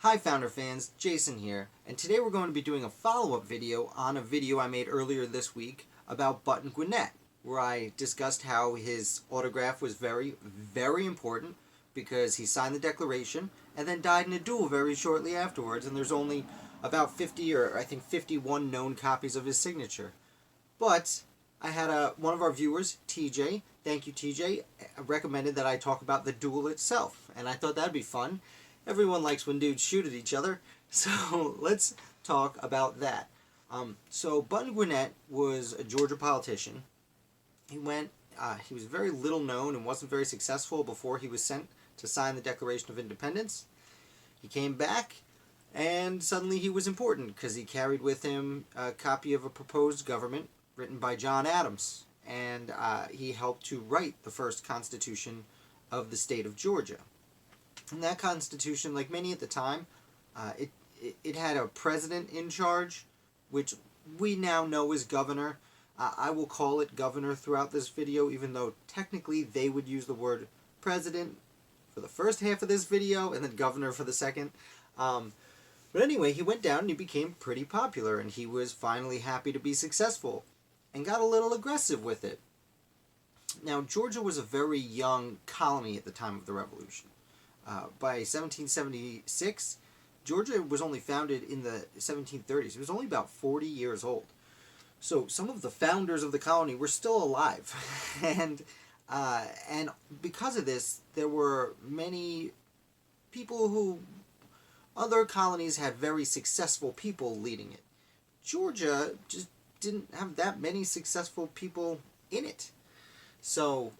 Hi Founder fans, Jason here, and today we're going to be doing a follow-up video on a video I made earlier this week about Button Gwinnett, where I discussed how his autograph was very, very important because he signed the Declaration and then died in a duel very shortly afterwards, and there's only about 50 or I think 51 known copies of his signature. But I had one of our viewers, TJ, thank you TJ, recommended that I talk about the duel itself, and I thought that'd be fun. Everyone likes when dudes shoot at each other, so let's talk about that. So Button Gwinnett was a Georgia politician. He was very little known and wasn't very successful before he was sent to sign the Declaration of Independence. He came back, and suddenly he was important because he carried with him a copy of a proposed government written by John Adams, and he helped to write the first Constitution of the state of Georgia. And that Constitution, like many at the time, it had a president in charge, which we now know as governor. I will call it governor throughout this video, even though technically they would use the word president for the first half of this video and then governor for the second. But anyway, he went down and he became pretty popular, and he was finally happy to be successful and got a little aggressive with it. Now, Georgia was a very young colony at the time of the Revolution. By 1776, Georgia was only founded in the 1730s. It was only about 40 years old. So some of the founders of the colony were still alive. and because of this, there were many people who, other colonies had very successful people leading it. Georgia just didn't have that many successful people in it. So,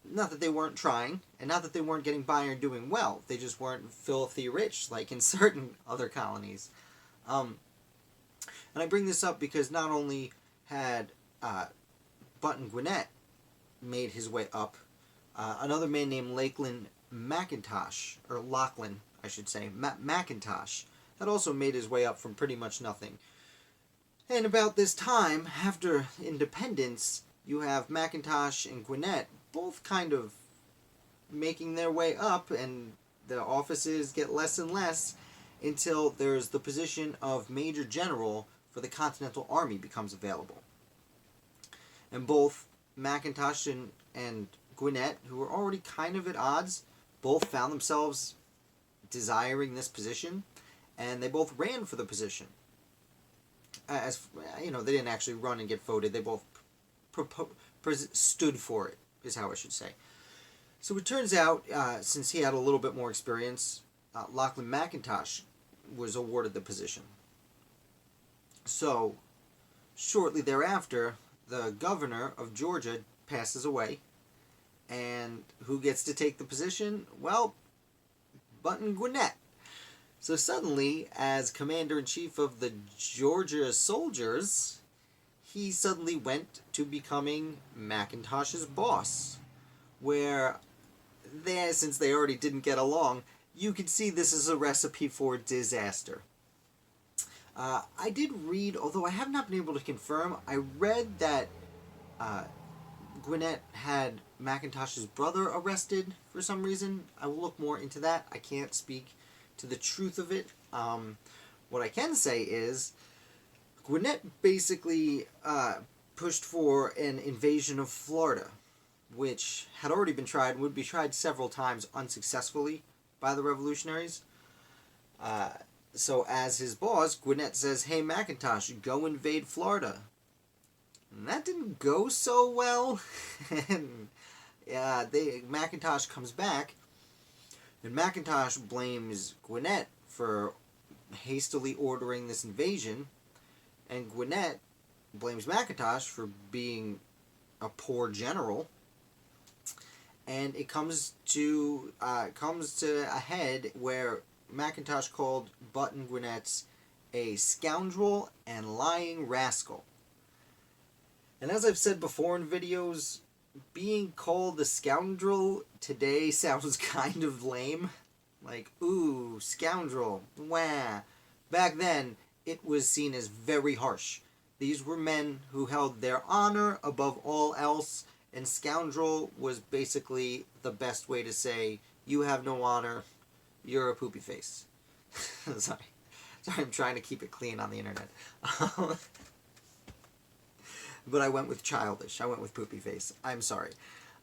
not that they weren't trying, and not that they weren't getting by or doing well. They just weren't filthy rich like in certain other colonies. And I bring this up because not only had Button Gwinnett made his way up, another man named Lachlan, I should say, McIntosh, had also made his way up from pretty much nothing. And about this time, after independence, you have McIntosh and Gwinnett both kind of making their way up, and the offices get less and less until there's the position of Major General for the Continental Army becomes available. And both McIntosh and Gwinnett, who were already kind of at odds, both found themselves desiring this position, and they both ran for the position. As you know, they didn't actually run and get voted. They both stood for it, is how I should say. So it turns out, since he had a little bit more experience, Lachlan McIntosh was awarded the position. So, shortly thereafter, the governor of Georgia passes away, and who gets to take the position? Well, Button Gwinnett. So suddenly, as commander-in-chief of the Georgia soldiers, he suddenly went to becoming McIntosh's boss, where since they already didn't get along, you can see this is a recipe for disaster. I did read, although I have not been able to confirm, I read that Gwinnett had McIntosh's brother arrested for some reason. I will look more into that. I can't speak to the truth of it. What I can say is Gwinnett basically pushed for an invasion of Florida, which had already been tried and would be tried several times unsuccessfully by the revolutionaries. So as his boss, Gwinnett says, "Hey McIntosh, go invade Florida." And that didn't go so well. And McIntosh comes back, and McIntosh blames Gwinnett for hastily ordering this invasion, and Gwinnett blames McIntosh for being a poor general. And it comes to a head where McIntosh called Button Gwinnett a scoundrel and lying rascal. And as I've said before in videos, being called a scoundrel today sounds kind of lame. Like, ooh, scoundrel, wah. Back then, it was seen as very harsh. These were men who held their honor above all else, and scoundrel was basically the best way to say, you have no honor, you're a poopy face. Sorry, I'm trying to keep it clean on the internet. But I went with childish. I went with poopy face. I'm sorry.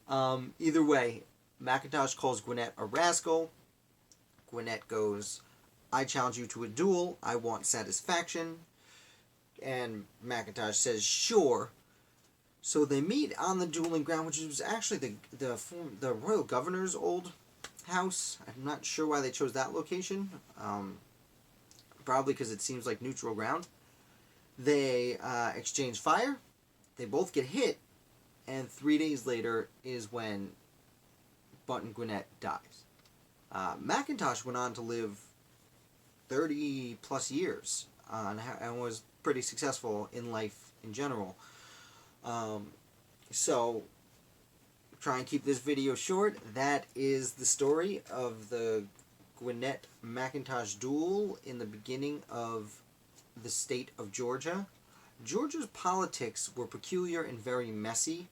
Either way, McIntosh calls Gwinnett a rascal. Gwinnett goes, I challenge you to a duel. I want satisfaction. And McIntosh says, sure. So they meet on the dueling ground, which was actually the royal governor's old house. I'm not sure why they chose that location. Probably because it seems like neutral ground. They exchange fire. They both get hit. And 3 days later is when Button Gwinnett dies. McIntosh went on to live 30 plus years and was pretty successful in life in general. So, try and keep this video short. That is the story of the Gwinnett-McIntosh duel in the beginning of the state of Georgia. Georgia's politics were peculiar and very messy,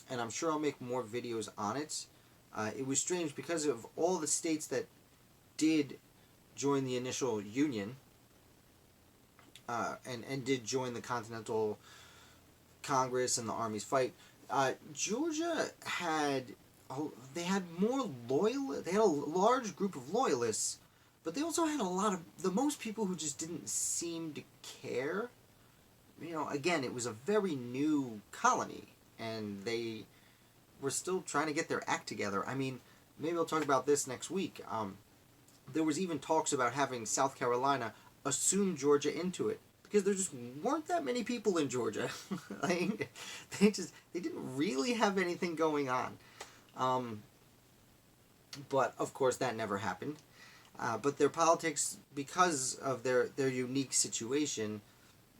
and I'm sure I'll make more videos on it. It was strange because of all the states that did join the initial union and did join the Continental Congress and the Army's fight. Georgia had more they had a large group of loyalists, but they also had the most people who just didn't seem to care. You know, again, it was a very new colony, and they were still trying to get their act together. I mean, maybe I'll talk about this next week. There was even talks about having South Carolina assume Georgia into it, because there just weren't that many people in Georgia. Like, they didn't really have anything going on. But of course that never happened. But their politics, because of their unique situation,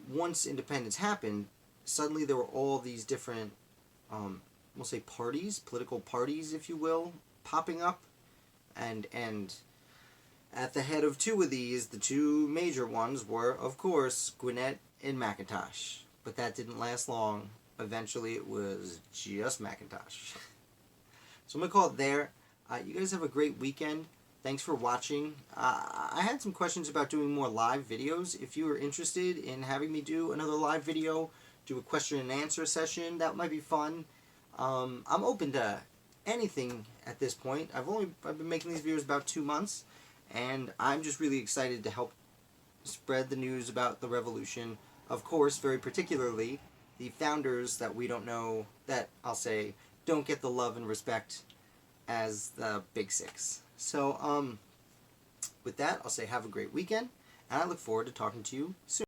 once independence happened, suddenly there were all these different, we'll say parties, political parties, if you will, popping up, and at the head of two of these, the two major ones were, of course, Gwinnett and McIntosh. But that didn't last long. Eventually, it was just McIntosh. So I'm going to call it there. You guys have a great weekend. Thanks for watching. I had some questions about doing more live videos. If you are interested in having me do another live video, do a question and answer session, that might be fun. I'm open to anything at this point. I've been making these videos about 2 months. And I'm just really excited to help spread the news about the revolution. Of course, very particularly, the founders that we don't know, that I'll say don't get the love and respect as the Big Six. So, with that, I'll say have a great weekend, and I look forward to talking to you soon.